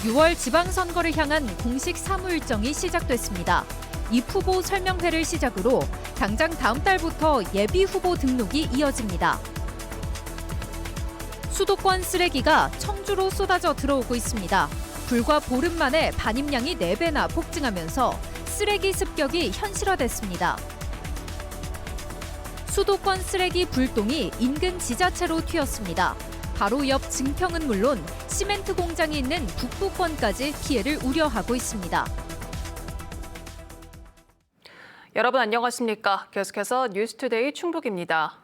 6월 지방선거를 향한 공식 사무 일정이 시작됐습니다. 입 후보 설명회를 시작으로 당장 다음 달부터 예비 후보 등록이 이어집니다. 수도권 쓰레기가 청주로 쏟아져 들어오고 있습니다. 불과 보름 만에 반입량이 4배나 폭증하면서 쓰레기 습격이 현실화됐습니다. 수도권 쓰레기 불똥이 인근 지자체로 튀었습니다. 바로 옆 증평은 물론 시멘트 공장이 있는 북부권까지 피해를 우려하고 있습니다. 여러분 안녕하십니까? 계속해서 뉴스투데이 충북입니다.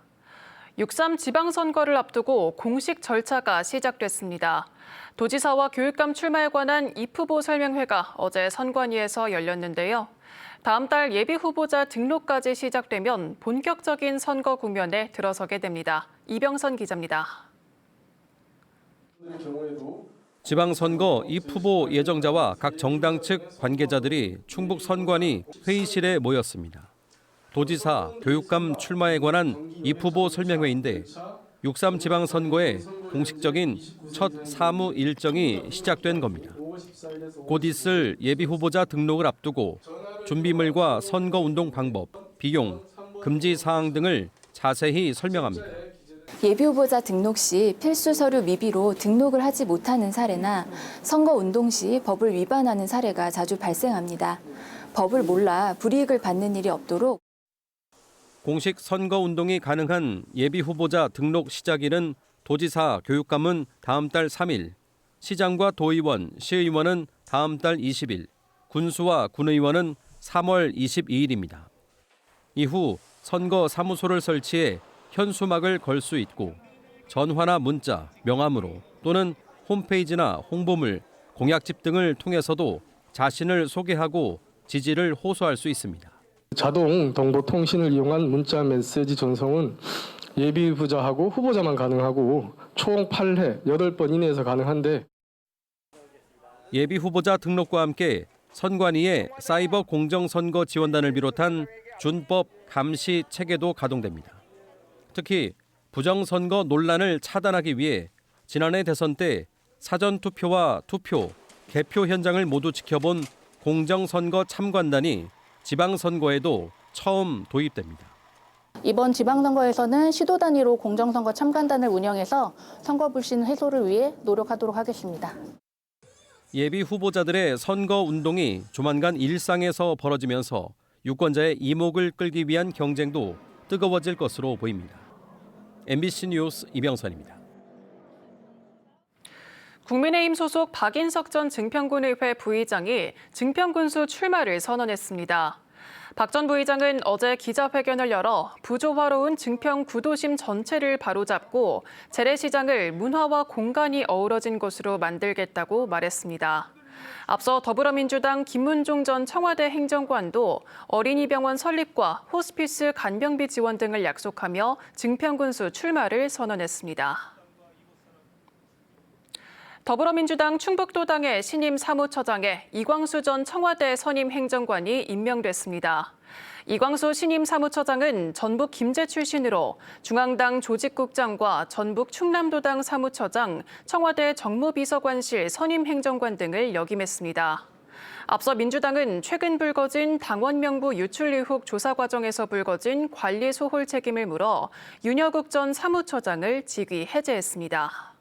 6.3 지방선거를 앞두고 공식 절차가 시작됐습니다. 도지사와 교육감 출마에 관한 입후보 설명회가 어제 선관위에서 열렸는데요. 다음 달 예비 후보자 등록까지 시작되면 본격적인 선거 국면에 들어서게 됩니다. 이병선 기자입니다. 지방선거 입후보 예정자와 각 정당 측 관계자들이 충북 선관위 회의실에 모였습니다. 도지사, 교육감 출마에 관한 입후보 설명회인데 6.3 지방선거의 공식적인 첫 사무 일정이 시작된 겁니다. 곧 있을 예비 후보자 등록을 앞두고 준비물과 선거운동 방법, 비용, 금지 사항 등을 자세히 설명합니다. 예비 후보자 등록 시 필수 서류 미비로 등록을 하지 못하는 사례나 선거 운동 시 법을 위반하는 사례가 자주 발생합니다. 법을 몰라 불이익을 받는 일이 없도록 공식 선거 운동이 가능한 예비 후보자 등록 시작일은 도지사, 교육감은 다음 달 3일, 시장과 도의원, 시의원은 다음 달 20일, 군수와 군의원은 3월 22일입니다. 이후 선거 사무소를 설치해 현수막을 걸 수 있고 전화나 문자, 명함으로 또는 홈페이지나 홍보물, 공약집 등을 통해서도 자신을 소개하고 지지를 호소할 수 있습니다. 자동 정보통신을 이용한 문자 메시지 전송은 예비 후보자하고 후보자만 가능하고 총 8회 8번 이내에서 가능한데 예비 후보자 등록과 함께 선관위의 사이버 공정선거 지원단을 비롯한 준법 감시 체계도 가동됩니다. 특히 부정선거 논란을 차단하기 위해 지난해 대선 때 사전투표와 투표, 개표 현장을 모두 지켜본 공정선거 참관단이 지방선거에도 처음 도입됩니다. 이번 지방선거에서는 시도 단위로 공정선거 참관단을 운영해서 선거 불신 해소를 위해 노력하도록 하겠습니다. 예비 후보자들의 선거 운동이 조만간 일상에서 벌어지면서 유권자의 이목을 끌기 위한 경쟁도 뜨거워질 것으로 보입니다. MBC 뉴스 이병선입니다. 국민의힘 소속 박인석 전 증평군의회 부의장이 증평군수 출마를 선언했습니다. 박 전 부의장은 어제 기자회견을 열어 부조화로운 증평 구도심 전체를 바로잡고 재래시장을 문화와 공간이 어우러진 곳으로 만들겠다고 말했습니다. 앞서 더불어민주당 김문종 전 청와대 행정관도 어린이병원 설립과 호스피스 간병비 지원 등을 약속하며 증평군수 출마를 선언했습니다. 더불어민주당 충북도당의 신임 사무처장에 이광수 전 청와대 선임 행정관이 임명됐습니다. 이광수 신임 사무처장은 전북 김제 출신으로 중앙당 조직국장과 전북 충남도당 사무처장, 청와대 정무비서관실 선임 행정관 등을 역임했습니다. 앞서 민주당은 최근 불거진 당원 명부 유출 의혹 조사 과정에서 불거진 관리 소홀 책임을 물어 윤여국 전 사무처장을 직위 해제했습니다.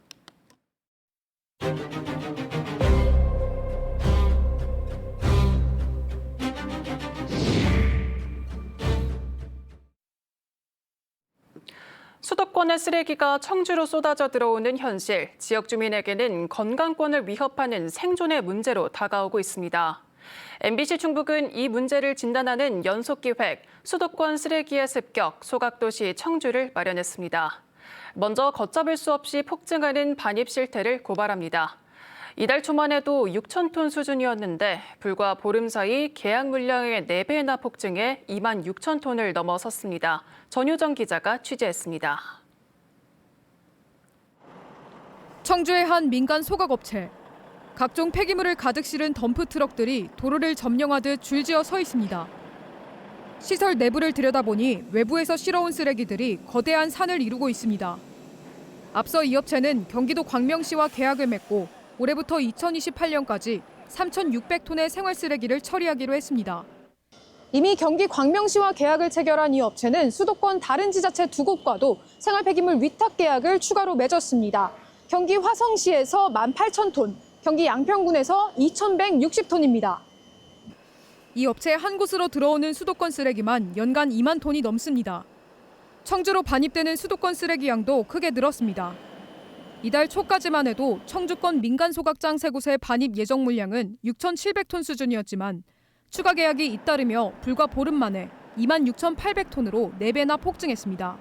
수도권의 쓰레기가 청주로 쏟아져 들어오는 현실, 지역 주민에게는 건강권을 위협하는 생존의 문제로 다가오고 있습니다. MBC 충북은 이 문제를 진단하는 연속기획, 수도권 쓰레기의 습격, 소각도시 청주를 마련했습니다. 먼저 걷잡을 수 없이 폭증하는 반입 실태를 고발합니다. 이달 초만 해도 6천 톤 수준이었는데 불과 보름 사이 계약 물량의 4배나 폭증해 2만 6천 톤을 넘어섰습니다. 전효정 기자가 취재했습니다. 청주의 한 민간 소각업체. 각종 폐기물을 가득 실은 덤프 트럭들이 도로를 점령하듯 줄지어 서 있습니다. 시설 내부를 들여다보니 외부에서 실어온 쓰레기들이 거대한 산을 이루고 있습니다. 앞서 이 업체는 경기도 광명시와 계약을 맺고 올해부터 2028년까지 3,600톤의 생활 쓰레기를 처리하기로 했습니다. 이미 경기 광명시와 계약을 체결한 이 업체는 수도권 다른 지자체 2곳과도 생활 폐기물 위탁 계약을 추가로 맺었습니다. 경기 화성시에서 18,000톤, 경기 양평군에서 2,160톤입니다. 이 업체 한 곳으로 들어오는 수도권 쓰레기만 연간 2만 톤이 넘습니다. 청주로 반입되는 수도권 쓰레기 양도 크게 늘었습니다. 이달 초까지만 해도 청주권 민간 소각장 3곳의 반입 예정 물량은 6,700톤 수준이었지만 추가 계약이 잇따르며 불과 보름 만에 26,800톤으로 4배나 폭증했습니다.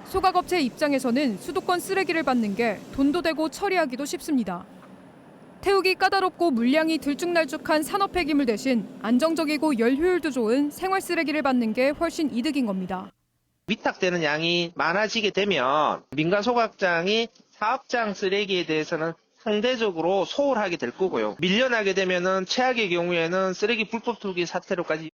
소각업체 입장에서는 수도권 쓰레기를 받는 게 돈도 되고 처리하기도 쉽습니다. 태우기 까다롭고 물량이 들쭉날쭉한 산업 폐기물 대신 안정적이고 열 효율도 좋은 생활 쓰레기를 받는 게 훨씬 이득인 겁니다. 위탁되는 양이 많아지게 되면 민간 소각장이 사업장 쓰레기에 대해서는 상대적으로 소홀하게 될 거고요. 밀려나게 되면은 최악의 경우에는 쓰레기 불법 투기 사태로까지.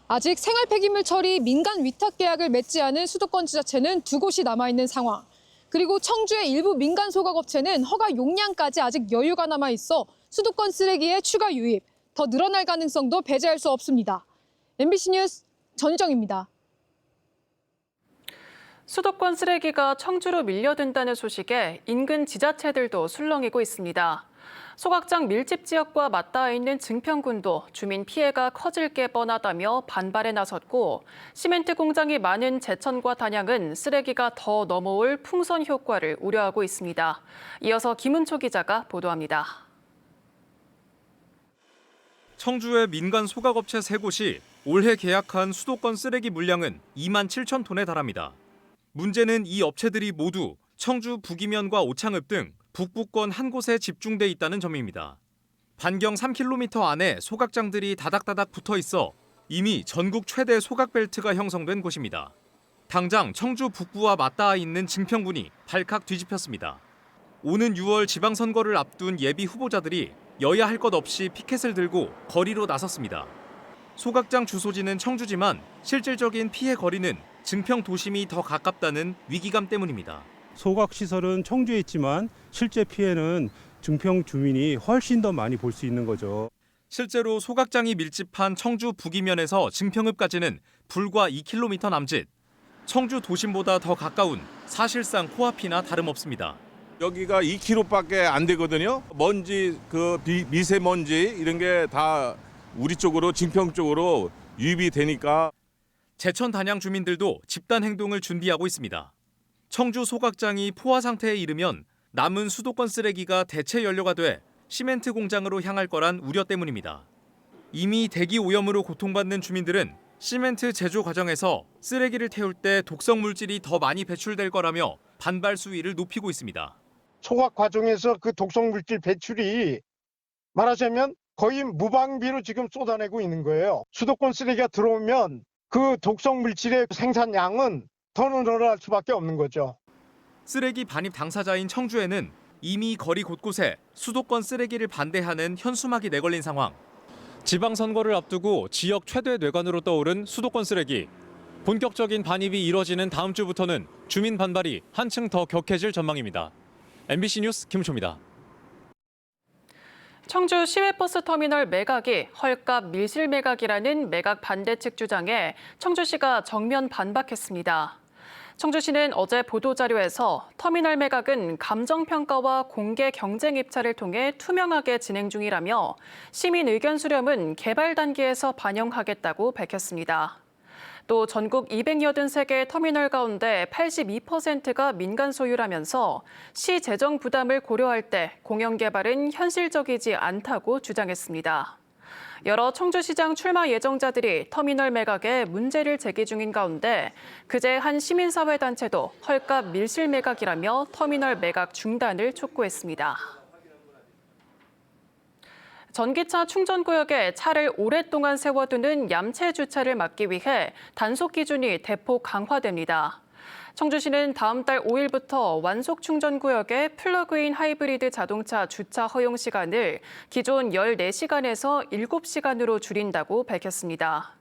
아직 생활 폐기물 처리 민간 위탁 계약을 맺지 않은 수도권 지자체는 2곳이 남아있는 상황. 그리고 청주의 일부 민간 소각업체는 허가 용량까지 아직 여유가 남아있어 수도권 쓰레기의 추가 유입, 더 늘어날 가능성도 배제할 수 없습니다. MBC 뉴스 전희정입니다. 수도권 쓰레기가 청주로 밀려든다는 소식에 인근 지자체들도 술렁이고 있습니다. 소각장 밀집 지역과 맞닿아 있는 증평군도 주민 피해가 커질 게 뻔하다며 반발에 나섰고 시멘트 공장이 많은 제천과 단양은 쓰레기가 더 넘어올 풍선 효과를 우려하고 있습니다. 이어서 김은초 기자가 보도합니다. 청주의 민간 소각업체 3곳이 올해 계약한 수도권 쓰레기 물량은 2만 7천 톤에 달합니다. 문제는 이 업체들이 모두 청주 북이면과 오창읍 등 북부권 한 곳에 집중돼 있다는 점입니다. 반경 3km 안에 소각장들이 다닥다닥 붙어 있어 이미 전국 최대 소각 벨트가 형성된 곳입니다. 당장 청주 북부와 맞닿아 있는 증평군이 발칵 뒤집혔습니다. 오는 6월 지방선거를 앞둔 예비 후보자들이 여야 할 것 없이 피켓을 들고 거리로 나섰습니다. 소각장 주소지는 청주지만 실질적인 피해 거리는 증평 도심이 더 가깝다는 위기감 때문입니다. 소각시설은 청주에 있지만 실제 피해는 증평 주민이 훨씬 더 많이 볼 수 있는 거죠. 실제로 소각장이 밀집한 청주 북이면에서 증평읍까지는 불과 2km 남짓. 청주 도심보다 더 가까운 사실상 코앞이나 다름없습니다. 여기가 2km밖에 안 되거든요. 먼지, 미세먼지 이런 게 다 우리 쪽으로 증평 쪽으로 유입이 되니까. 제천 단양 주민들도 집단 행동을 준비하고 있습니다. 청주 소각장이 포화 상태에 이르면 남은 수도권 쓰레기가 대체 연료가 돼 시멘트 공장으로 향할 거란 우려 때문입니다. 이미 대기 오염으로 고통받는 주민들은 시멘트 제조 과정에서 쓰레기를 태울 때 독성 물질이 더 많이 배출될 거라며 반발 수위를 높이고 있습니다. 소각 과정에서 그 독성 물질 배출이 말하자면 거의 무방비로 지금 쏟아내고 있는 거예요. 수도권 쓰레기가 들어오면 그 독성 물질의 생산량은 더 늘어날 수밖에 없는 거죠. 쓰레기 반입 당사자인 청주에는 이미 거리 곳곳에 수도권 쓰레기를 반대하는 현수막이 내걸린 상황. 지방선거를 앞두고 지역 최대 뇌관으로 떠오른 수도권 쓰레기. 본격적인 반입이 이뤄지는 다음 주부터는 주민 반발이 한층 더 격해질 전망입니다. MBC 뉴스 김초입니다. 청주 시외버스 터미널 매각이 헐값 밀실 매각이라는 매각 반대 측 주장에 청주시가 정면 반박했습니다. 청주시는 어제 보도자료에서 터미널 매각은 감정평가와 공개 경쟁 입찰을 통해 투명하게 진행 중이라며 시민 의견 수렴은 개발 단계에서 반영하겠다고 밝혔습니다. 또 전국 283개 터미널 가운데 82%가 민간 소유라면서 시 재정 부담을 고려할 때 공영 개발은 현실적이지 않다고 주장했습니다. 여러 청주시장 출마 예정자들이 터미널 매각에 문제를 제기 중인 가운데 그제 한 시민사회단체도 헐값 밀실 매각이라며 터미널 매각 중단을 촉구했습니다. 전기차 충전구역에 차를 오랫동안 세워두는 얌체 주차를 막기 위해 단속 기준이 대폭 강화됩니다. 청주시는 다음 달 5일부터 완속 충전구역의 플러그인 하이브리드 자동차 주차 허용 시간을 기존 14시간에서 7시간으로 줄인다고 밝혔습니다.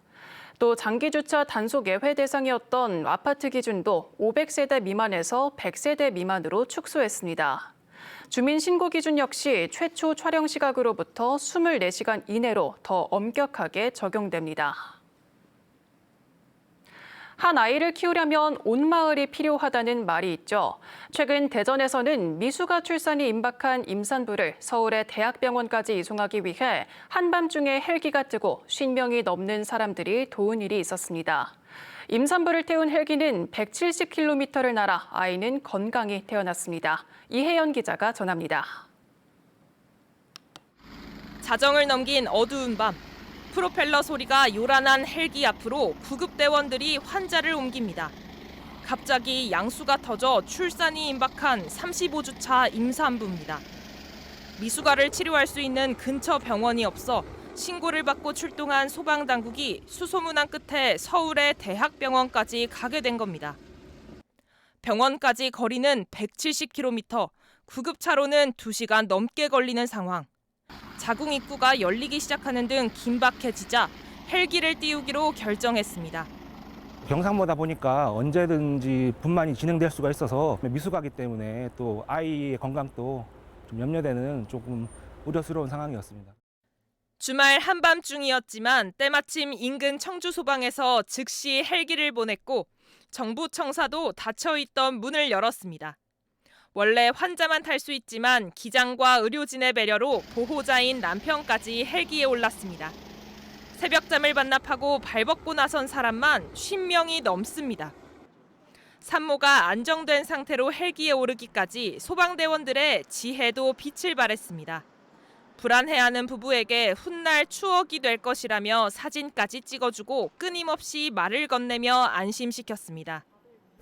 또 장기 주차 단속 예외 대상이었던 아파트 기준도 500세대 미만에서 100세대 미만으로 축소했습니다. 주민 신고 기준 역시 최초 촬영 시각으로부터 24시간 이내로 더 엄격하게 적용됩니다. 한 아이를 키우려면 온 마을이 필요하다는 말이 있죠. 최근 대전에서는 미숙아 출산이 임박한 임산부를 서울의 대학병원까지 이송하기 위해 한밤중에 헬기가 뜨고 50명이 넘는 사람들이 도운 일이 있었습니다. 임산부를 태운 헬기는 170km를 날아 아이는 건강히 태어났습니다. 이혜연 기자가 전합니다. 자정을 넘긴 어두운 밤. 프로펠러 소리가 요란한 헬기 앞으로 구급대원들이 환자를 옮깁니다. 갑자기 양수가 터져 출산이 임박한 35주차 임산부입니다. 미숙아를 치료할 수 있는 근처 병원이 없어 신고를 받고 출동한 소방당국이 수소문한 끝에 서울의 대학병원까지 가게 된 겁니다. 병원까지 거리는 170km, 구급차로는 2시간 넘게 걸리는 상황. 자궁 입구가 열리기 시작하는 등 긴박해지자 헬기를 띄우기로 결정했습니다. 경상보다 보니까 언제든지 분만이 진행될 수가 있어서 미숙아기 때문에 또 아이의 건강도 좀 염려되는 조금 우려스러운 상황이었습니다. 주말 한밤중이었지만 때마침 인근 청주소방에서 즉시 헬기를 보냈고 정부 청사도 닫혀있던 문을 열었습니다. 원래 환자만 탈 수 있지만 기장과 의료진의 배려로 보호자인 남편까지 헬기에 올랐습니다. 새벽잠을 반납하고 발벗고 나선 사람만 50명이 넘습니다. 산모가 안정된 상태로 헬기에 오르기까지 소방대원들의 지혜도 빛을 발했습니다. 불안해하는 부부에게 훗날 추억이 될 것이라며 사진까지 찍어주고 끊임없이 말을 건네며 안심시켰습니다.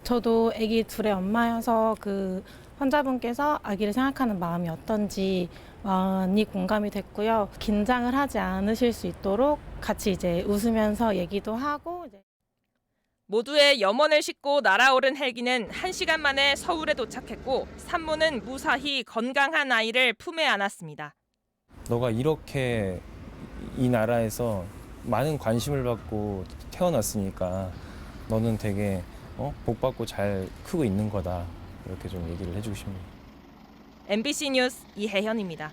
저도 아기 둘의 엄마여서 그 환자분께서 아기를 생각하는 마음이 어떤지 많이 공감이 됐고요. 긴장을 하지 않으실 수 있도록 같이 이제 웃으면서 얘기도 하고. 모두의 염원을 싣고 날아오른 헬기는 1시간 만에 서울에 도착했고 산모는 무사히 건강한 아이를 품에 안았습니다. 너가 이렇게 이 나라에서 많은 관심을 받고 태어났으니까 너는 되게 복받고 잘 크고 있는 거다. 이렇게 좀 얘기를 해주고 싶네요. MBC 뉴스 이혜현입니다.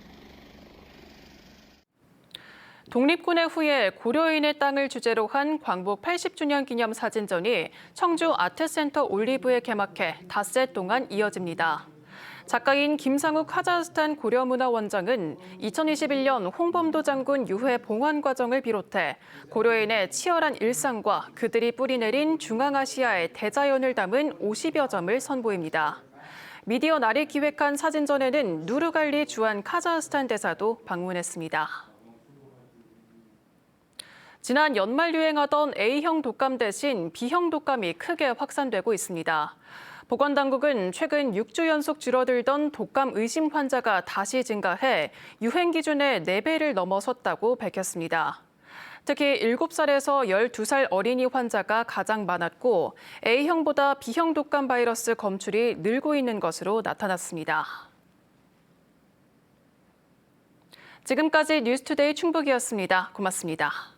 독립군의 후예 고려인의 땅을 주제로 한 광복 80주년 기념 사진전이 청주 아트센터 올리브에 개막해 닷새 동안 이어집니다. 작가인 김상욱 카자흐스탄 고려문화원장은 2021년 홍범도 장군 유해 봉환 과정을 비롯해 고려인의 치열한 일상과 그들이 뿌리내린 중앙아시아의 대자연을 담은 50여 점을 선보입니다. 미디어 날이 기획한 사진전에는 누르갈리 주한 카자흐스탄 대사도 방문했습니다. 지난 연말 유행하던 A형 독감 대신 B형 독감이 크게 확산되고 있습니다. 보건당국은 최근 6주 연속 줄어들던 독감 의심 환자가 다시 증가해 유행 기준의 4배를 넘어섰다고 밝혔습니다. 특히 7살에서 12살 어린이 환자가 가장 많았고 A형보다 B형 독감 바이러스 검출이 늘고 있는 것으로 나타났습니다. 지금까지 뉴스투데이 충북이었습니다. 고맙습니다.